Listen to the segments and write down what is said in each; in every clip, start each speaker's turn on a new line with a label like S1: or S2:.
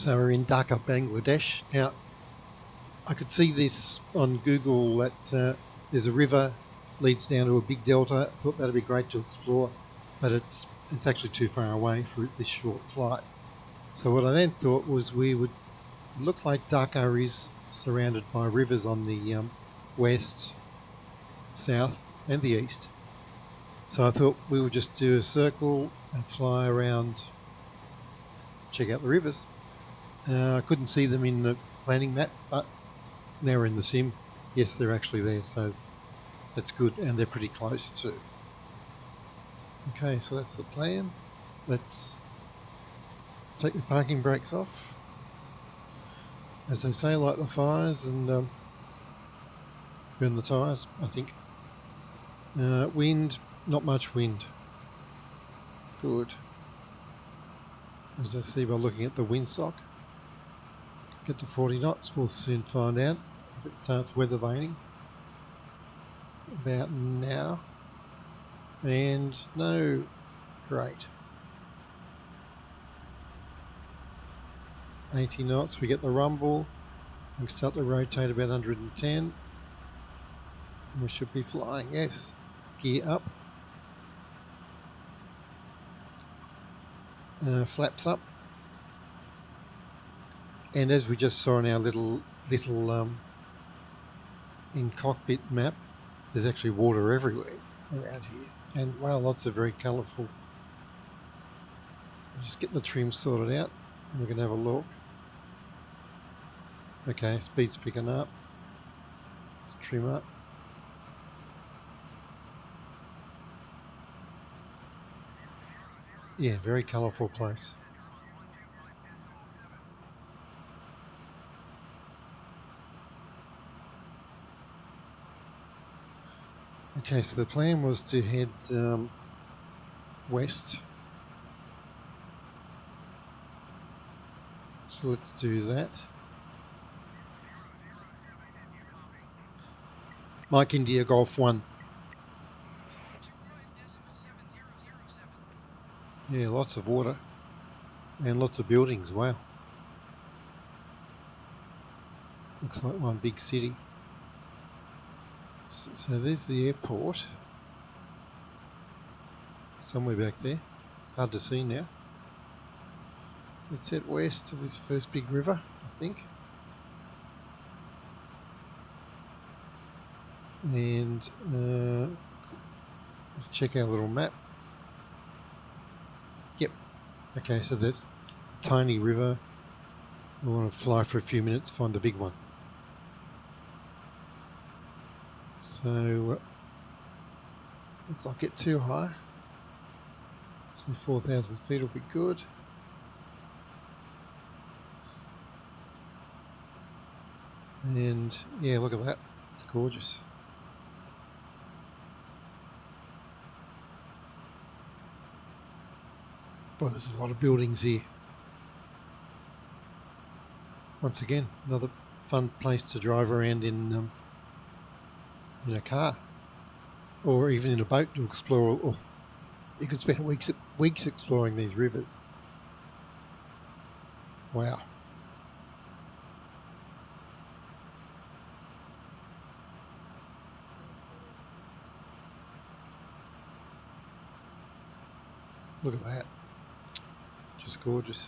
S1: So we're in Dhaka, Bangladesh. Now, I could see this on Google that there's a river leads down to a big delta. I thought that'd be great to explore, but it's actually too far away for this short flight. So what I then thought was it looks like Dhaka is surrounded by rivers on the west, south, and the east. So I thought we would just do a circle and fly around, check out the rivers. I couldn't see them in the planning map, but now we're in the sim. Yes, they're actually there, so that's good, and they're pretty close too. Okay, so that's the plan. Let's take the parking brakes off. As they say, light the fires and burn the tyres, I think. Wind, not much wind. Good. As I see by looking at the windsock. Get to 40 knots, we'll soon find out if it starts weather vaning. About now. And no, great. 80 knots, we get the rumble. We start to rotate about 110. We should be flying, yes. Gear up. Flaps up. And as we just saw in our little in cockpit map, there's actually water everywhere around here. And wow, lots of very colourful. Just get the trim sorted out and we can have a look. Okay, speed's picking up. Let's trim up. Yeah, very colourful place. Okay, so the plan was to head west. So let's do that. Mike India Golf 1. Yeah, lots of water and lots of buildings, wow. Looks like one big city. So there's the airport. Somewhere back there. Hard to see now. Let's head west to this first big river, I think. And let's check our little map. Yep. Okay, so that's a tiny river. We want to fly for a few minutes, find the big one. So let's not get too high. So 4,000 feet will be good. And yeah, look at that. It's gorgeous. Boy, there's a lot of buildings here. Once again, another fun place to drive around in a car, or even in a boat to explore. Or you could spend weeks exploring these rivers. Wow. Look at that. Just gorgeous.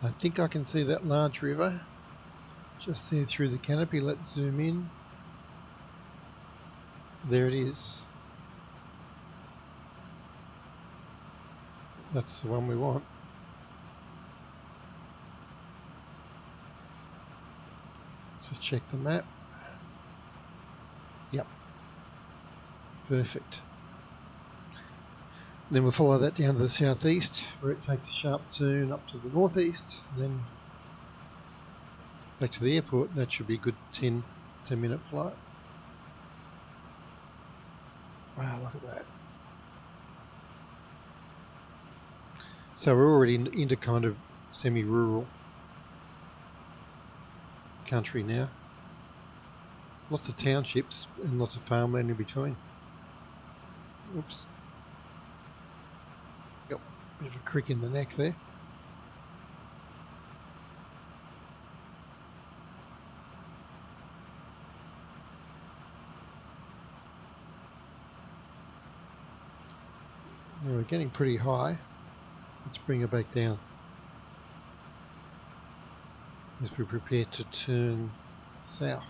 S1: I think I can see that large river just there through the canopy. Let's zoom in. There it is. That's the one we want. Just check the map. Yep. Perfect. Then we'll follow that down to the southeast where it takes a sharp turn up to the northeast, and then back to the airport. That should be a good 10-minute flight. Wow, look at that. So we're already into kind of semi-rural country now. Lots of townships and lots of farmland in between. Oops. Got a bit of a crick in the neck there. We're getting pretty high. Let's bring it back down as we prepare to turn south.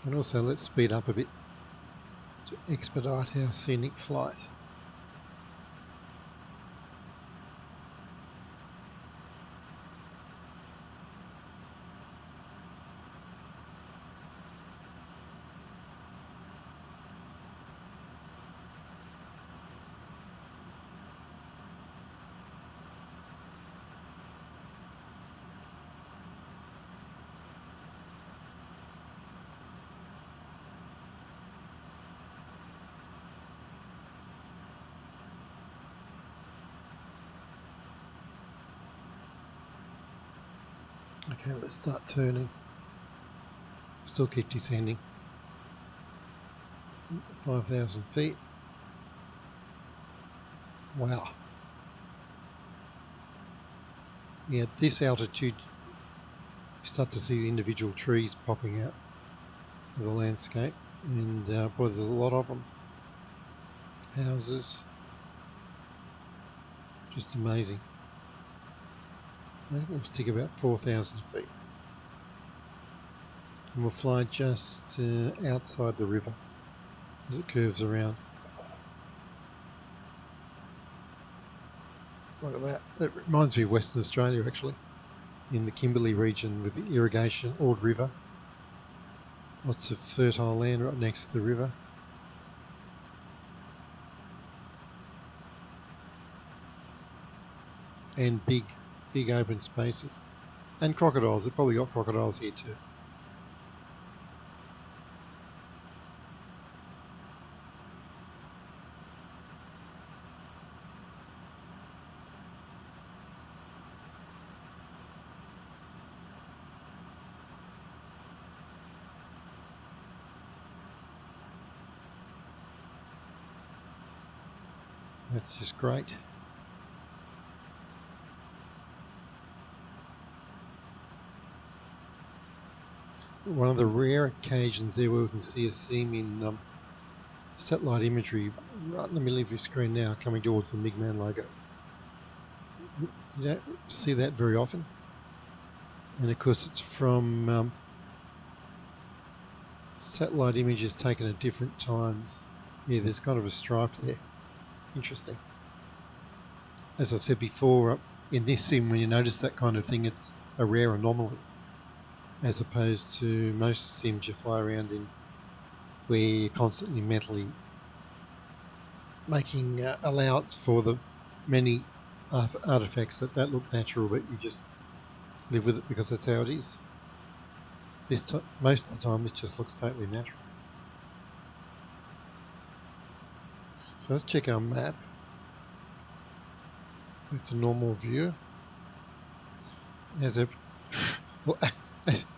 S1: And also let's speed up a bit to expedite our scenic flight. Okay, let's start turning. Still keep descending. 5,000 feet. Wow. Yeah, at this altitude you start to see the individual trees popping out of the landscape, and boy, there's a lot of them. Houses. Just amazing. I think we'll stick about 4,000 feet. And we'll fly just outside the river as it curves around. Look at that. That reminds me of Western Australia, actually, in the Kimberley region with the irrigation, Ord River. Lots of fertile land right next to the river. And big open spaces. And crocodiles. They've probably got crocodiles here too. That's just great. One of the rare occasions there where we can see a seam in satellite imagery right in the middle of your screen now, coming towards the MiGMan logo. You don't see that very often, and of course it's from satellite images taken at different times. Yeah, there's kind of a stripe there. Interesting. As I've said before, in this sim, when you notice that kind of thing, it's a rare anomaly, as opposed to most sims you fly around in where you're constantly mentally making allowance for the many artifacts that don't look natural, but you just live with it because that's how it is. Most of the time, this just looks totally natural. So let's check our map. Back to normal view.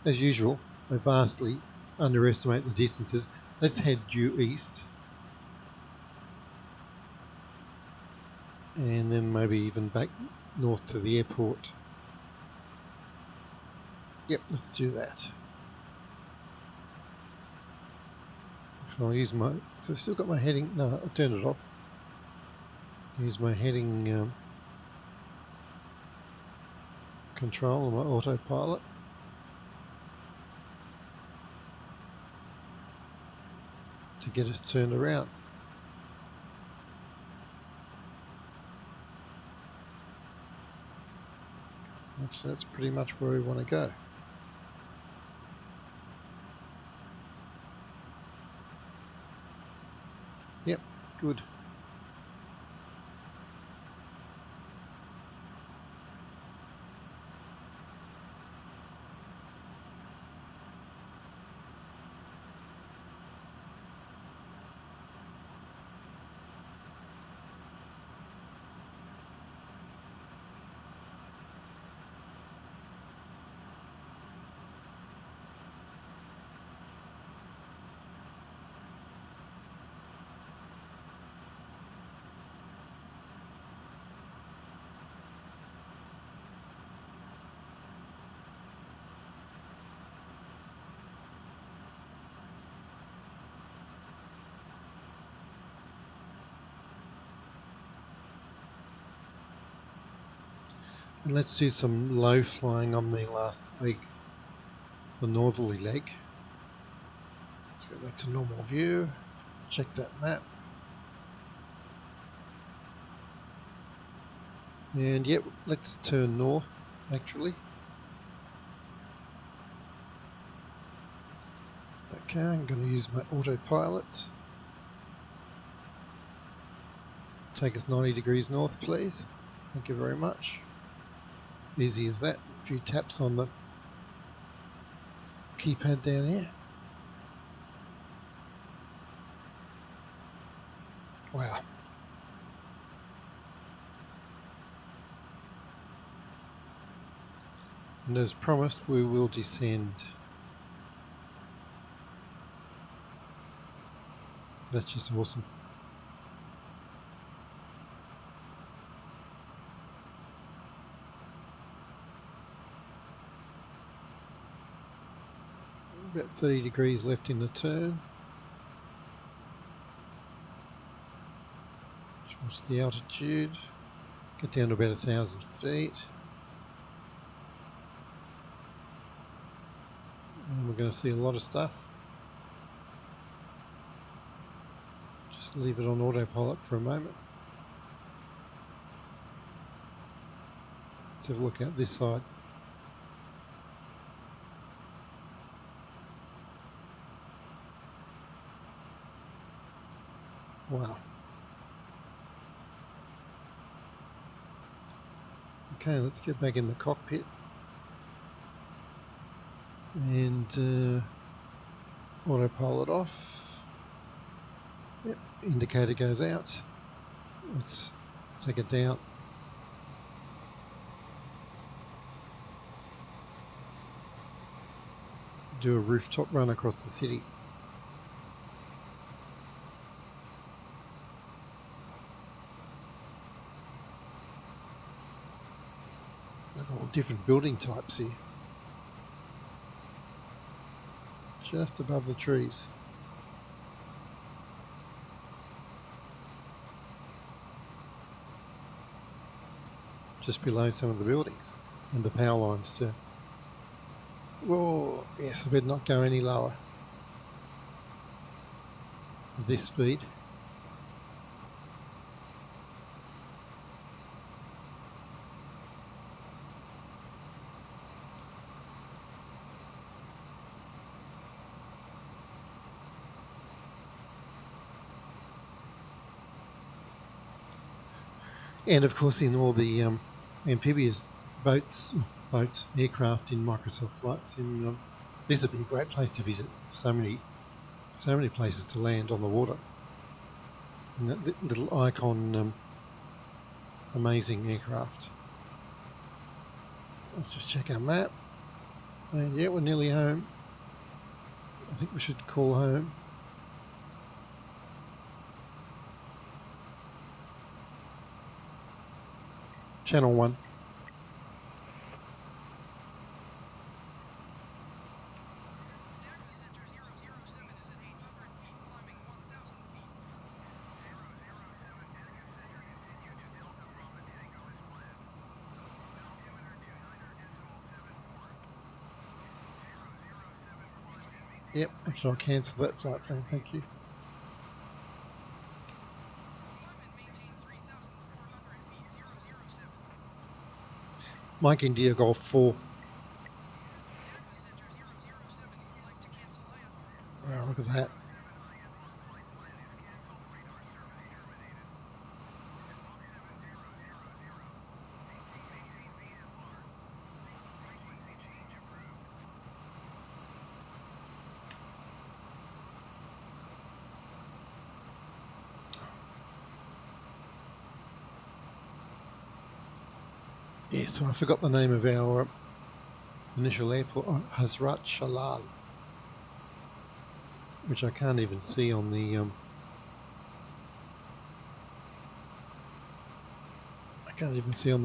S1: As usual, I vastly underestimate the distances. Let's head due east, and then maybe even back north to the airport. Yep, let's do that. I'll use my. I've still got my heading. No, I turned it off. Use my heading control on my autopilot. To get us turned around. Actually, that's pretty much where we want to go. Yep, good. And let's do some low flying on the last leg, the northerly leg. Let's go back to normal view, check that map. And yep, let's turn north actually. Okay, I'm going to use my autopilot. Take us 90 degrees north, please. Thank you very much. Easy as that. A few taps on the keypad down here. Wow. And as promised, we will descend. That's just awesome. About 30 degrees left in the turn. Watch the altitude. Get down to about 1,000 feet. And we're going to see a lot of stuff. Just leave it on autopilot for a moment. Let's have a look out this side. Wow. Okay, let's get back in the cockpit. And autopilot off. Yep, indicator goes out. Let's take it down. Do a rooftop run across the city. Look at all different building types here. Just above the trees. Just below some of the buildings and the power lines too. Whoa, yes, I better not go any lower. At this speed. And of course in all the amphibious aircraft in Microsoft Flight Sim, this would be a great place to visit. So many places to land on the water. And that little icon, amazing aircraft. Let's just check our map. And yeah, we're nearly home. I think we should call home. Channel 1. Yep, actually I'll cancel that flight plan, thank you. Mike India Golf 4. Wow, look at that. Yeah, so I forgot the name of our initial airport, Hazrat Shalal, which I can't even see on the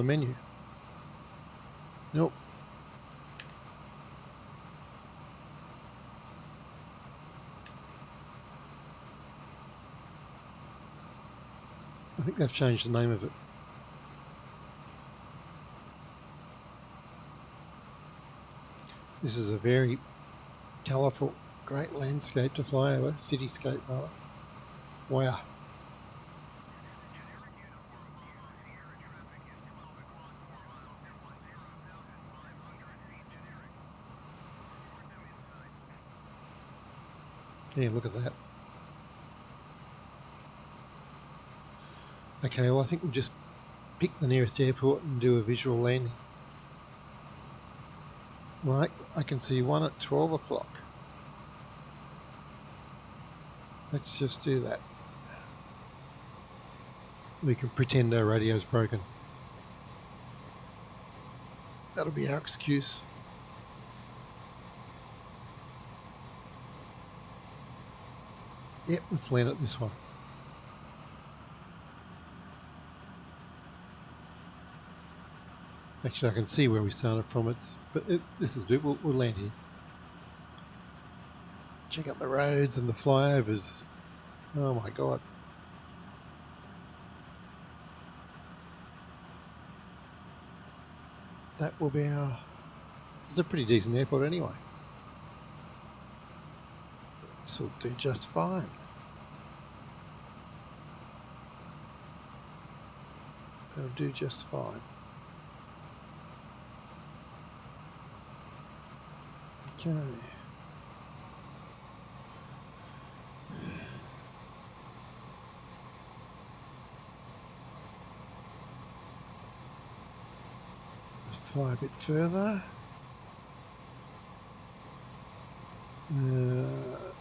S1: menu. Nope. I think they've changed the name of it. This is a very colourful, great landscape to fly over, cityscape rather. Wow. Yeah, look at that. Okay, well I think we'll just pick the nearest airport and do a visual landing. Right, I can see one at 12 o'clock. Let's just do that. We can pretend our radio's broken. That'll be our excuse. Yep, let's land at this one. Actually, I can see where we started from. This is good. We'll land here. Check out the roads and the flyovers. Oh my god. That will be our... It's a pretty decent airport anyway. This will do just fine. It'll do just fine. Okay. Let's fly a bit further.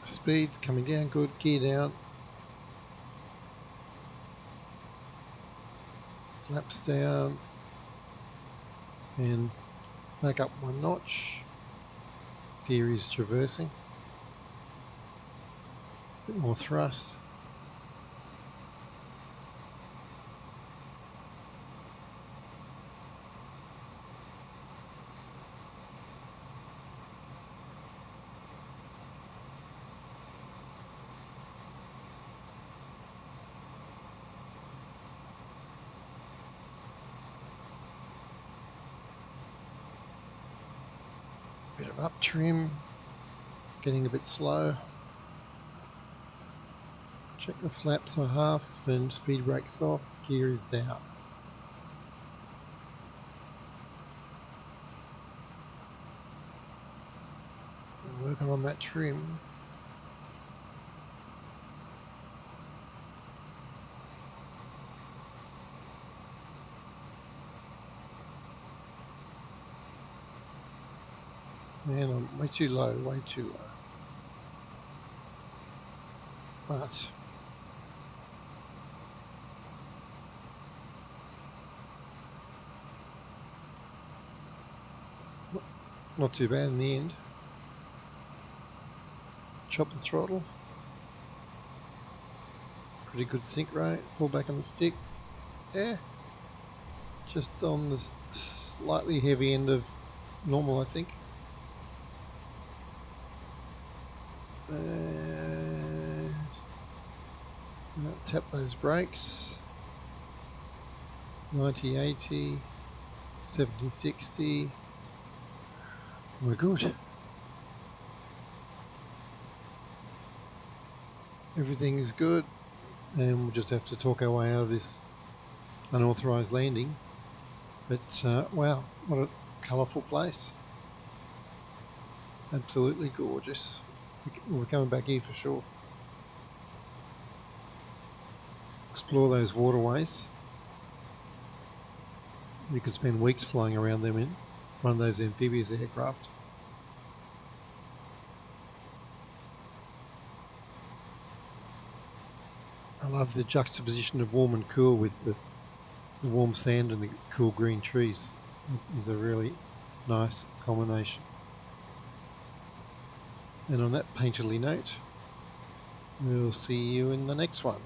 S1: Speed's coming down good, gear down. Flaps down. And back up one notch. Gear is traversing. A bit more thrust. Bit of up trim, getting a bit slow. Check the flaps are half and speed brakes off, gear is down. Working on that trim. Man, I'm way too low, way too low. But not too bad in the end. Chop the throttle. Pretty good sync rate. Pull back on the stick. Yeah. Just on the slightly heavy end of normal, I think. And tap those brakes. 90, 80, 70, 60. We're good. Everything is good, and we'll just have to talk our way out of this unauthorised landing. But wow, what a colourful place. Absolutely gorgeous. We're coming back here for sure. Explore those waterways. You could spend weeks flying around them in one of those amphibious aircraft. I love the juxtaposition of warm and cool with the warm sand and the cool green trees. It is a really nice combination. And on that painterly note, we'll see you in the next one.